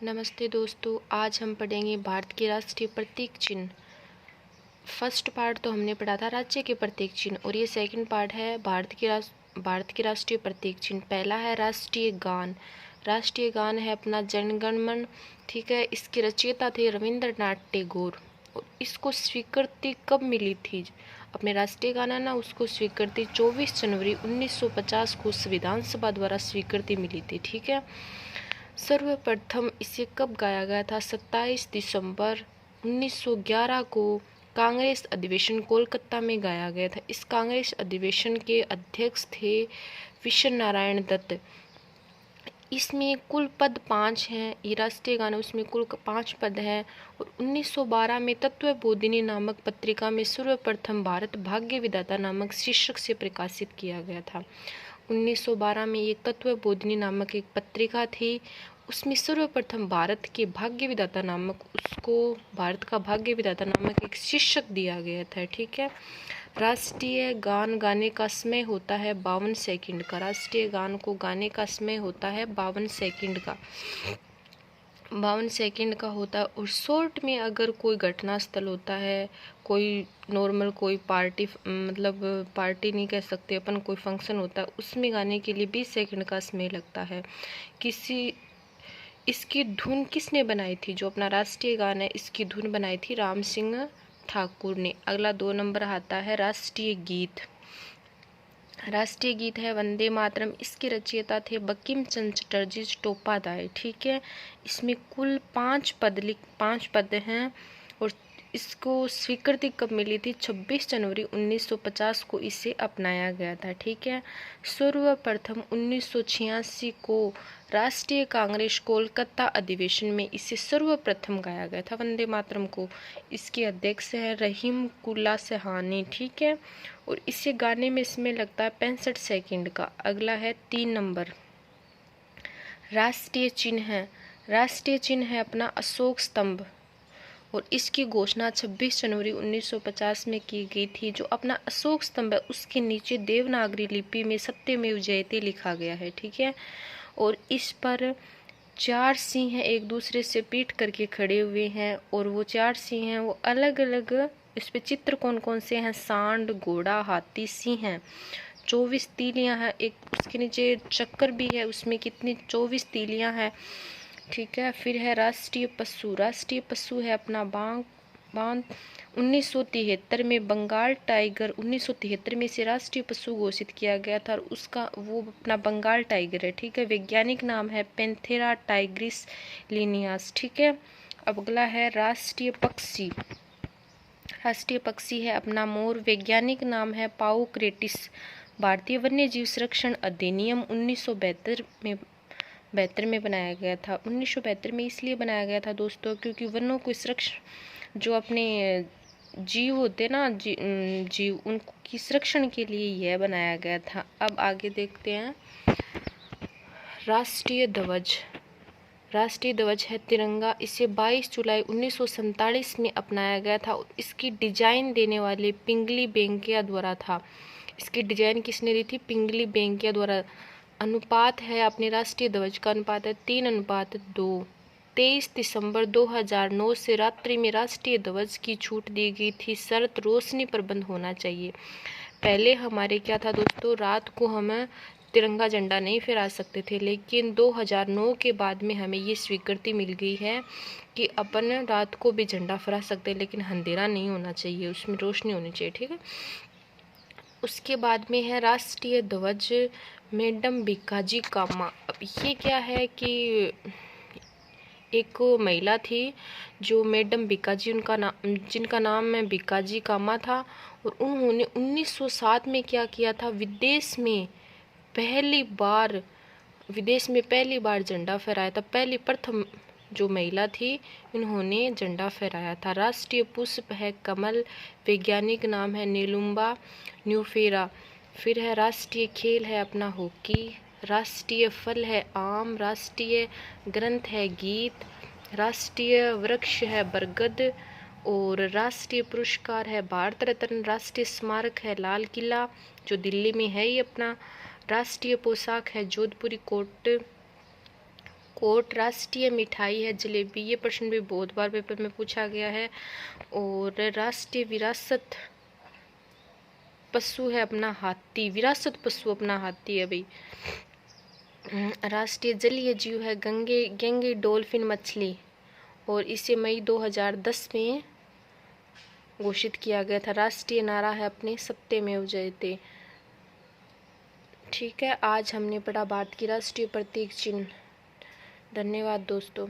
नमस्ते दोस्तों, आज हम पढ़ेंगे भारत के राष्ट्रीय प्रतीक चिन्ह। फर्स्ट पार्ट तो हमने पढ़ा था राज्य के प्रतीक चिन्ह, और ये सेकंड पार्ट है भारत के राष्ट्रीय प्रतीक चिन्ह। पहला है राष्ट्रीय गान। राष्ट्रीय गान है अपना जन गण मन, ठीक है। इसके रचयिता थे रविंद्रनाथ टैगोर। और इसको स्वीकृति कब मिली थी? अपने राष्ट्रीय गान है ना, उसको स्वीकृति 24 जनवरी 1950 को संविधान सभा द्वारा स्वीकृति मिली थी, ठीक है। सर्वप्रथम इसे कब गाया गया था? 27 दिसंबर 1911 को कांग्रेस अधिवेशन कोलकाता में गाया गया था। इस कांग्रेस अधिवेशन के अध्यक्ष थे विश्व नारायण दत्त। इसमें कुल पद 5 हैं। ये राष्ट्रीय गान, उसमें कुल 5 पद हैं। और 1912 में तत्वबोधिनी नामक पत्रिका में सर्वप्रथम भारत भाग्य विधाता नामक शीर्षक से प्रकाशित किया गया था। 1912 में एक तत्वबोधिनी नामक एक पत्रिका थी, उसमें सर्वप्रथम भारत के भाग्य विधाता नामक, उसको भारत का भाग्य विधाता नामक एक शीर्षक दिया गया था, ठीक है। राष्ट्रीय गान गाने का समय होता है 52 सेकंड का। राष्ट्रीय गान को गाने का समय होता है 52 सेकंड का, 52 सेकंड का होता है। और शॉर्ट में अगर कोई घटना स्थल होता है, कोई नॉर्मल कोई पार्टी, मतलब पार्टी नहीं कह सकते अपन, कोई फंक्शन होता है, उसमें गाने के लिए 20 सेकंड का समय लगता है। इसकी धुन किसने बनाई थी? जो अपना राष्ट्रीय गान है, इसकी धुन बनाई थी राम सिंह ठाकुर ने। अगला 2 नंबर आता है राष्ट्रीय गीत। राष्ट्रीय गीत है वंदे मातरम। इसके रचयिता थे बंकिम चंद्र चटर्जी चट्टोपाध्याय, ठीक है। इसमें कुल 5 पद हैं। और इसको स्वीकृति कब मिली थी? 26 जनवरी 1950 को इसे अपनाया गया था, ठीक है। सर्वप्रथम 1986 को राष्ट्रीय कांग्रेस कोलकाता अधिवेशन में इसे सर्वप्रथम गाया गया था, वंदे मातरम को। इसके अध्यक्ष हैं रहीम कुल्ला सहानी, ठीक है। और इसे गाने में समय लगता है 65 सेकंड का। अगला है 3 नंबर राष्ट्रीय चिन्ह है। राष्ट्रीय चिन्ह है अपना अशोक स्तंभ। और इसकी घोषणा 26 जनवरी 1950 में की गई थी। जो अपना अशोक स्तंभ है, उसके नीचे देवनागरी लिपि में सत्यमेव जयते लिखा गया है, ठीक है। और इस पर 4 सिंह एक दूसरे से पीट करके खड़े हुए हैं। और वो 4 सिंह हैं, वो अलग अलग, इस पे चित्र कौन कौन से हैं? सांड, घोड़ा, हाथी, सिंह हैं। 24 तीलियां हैं। एक उसके नीचे चक्कर भी है, उसमें कितनी 24 तीलियां हैं, ठीक है। फिर है राष्ट्रीय पशु। राष्ट्रीय पशु है अपना बाघ। 1973 में बंगाल टाइगर, 1973 में इसे राष्ट्रीय पशु घोषित किया गया था। और उसका वो अपना बंगाल टाइगर है, ठीक है। वैज्ञानिक नाम है पैंथेरा टाइग्रिस लिनियास, ठीक है। अब अगला है राष्ट्रीय पक्षी। राष्ट्रीय पक्षी है अपना मोर। वैज्ञानिक नाम है पाउक्रेटिस। भारतीय वन्य जीव संरक्षण अधिनियम 1972 में बनाया गया था। 1972 में इसलिए बनाया गया था दोस्तों, क्योंकि वनों को संरक्षण, जो अपने जीव होते ना, जीव उनकी संरक्षण के लिए यह बनाया गया था। अब आगे देखते हैं राष्ट्रीय ध्वज। राष्ट्रीय ध्वज है तिरंगा। इसे 22 जुलाई 1947 में अपनाया गया था। इसकी डिजाइन देने वाले पिंगली बेंकिया द्वारा था। इसकी डिजाइन किसने दी थी? पिंगली बेंकिया द्वारा। अनुपात है अपने राष्ट्रीय ध्वज का, अनुपात है 3:2। 23 दिसंबर 2009 से रात्रि में राष्ट्रीय ध्वज की छूट दी गई थी। शर्त रोशनी प्रबंध होना चाहिए। पहले हमारे क्या था दोस्तों, रात को हम तिरंगा झंडा नहीं फहरा सकते थे, लेकिन 2009 के बाद में हमें ये स्वीकृति मिल गई है कि अपन रात को भी झंडा फहरा सकते हैं, लेकिन अंधेरा नहीं होना चाहिए, उसमें रोशनी होनी चाहिए, ठीक है। उसके बाद में है राष्ट्रीय ध्वज मैडम भिकाजी कामा। अब ये क्या है कि एक महिला थी जो मैडम भिकाजी, उनका नाम, जिनका नाम है भिकाजी कामा था। और उन्होंने 1907 में क्या किया था? विदेश में पहली बार झंडा फहराया था। पहली प्रथम जो महिला थी, इन्होंने झंडा फहराया था। राष्ट्रीय पुष्प है कमल। वैज्ञानिक नाम है नीलुम्बा न्यूफेरा। फिर है राष्ट्रीय खेल है अपना हॉकी। राष्ट्रीय फल है आम। राष्ट्रीय ग्रंथ है गीत। राष्ट्रीय वृक्ष है बरगद। और राष्ट्रीय पुरस्कार है भारत रत्न। राष्ट्रीय स्मारक है लाल किला, जो दिल्ली में है ये अपना। राष्ट्रीय पोशाक है जोधपुरी कोट ओट राष्ट्रीय मिठाई है जलेबी। ये प्रश्न भी बहुत बार पेपर में पूछा गया है। और राष्ट्रीय विरासत पशु है अपना हाथी। विरासत पशु अपना हाथी है भाई। राष्ट्रीय जलीय जीव है गेंगे डॉल्फिन मछली, और इसे मई 2010 में घोषित किया गया था। राष्ट्रीय नारा है अपने सत्यमेव जयते। ठीक है, आज हमने पढ़ा भारत की राष्ट्रीय प्रतीक चिन्ह। धन्यवाद दोस्तों।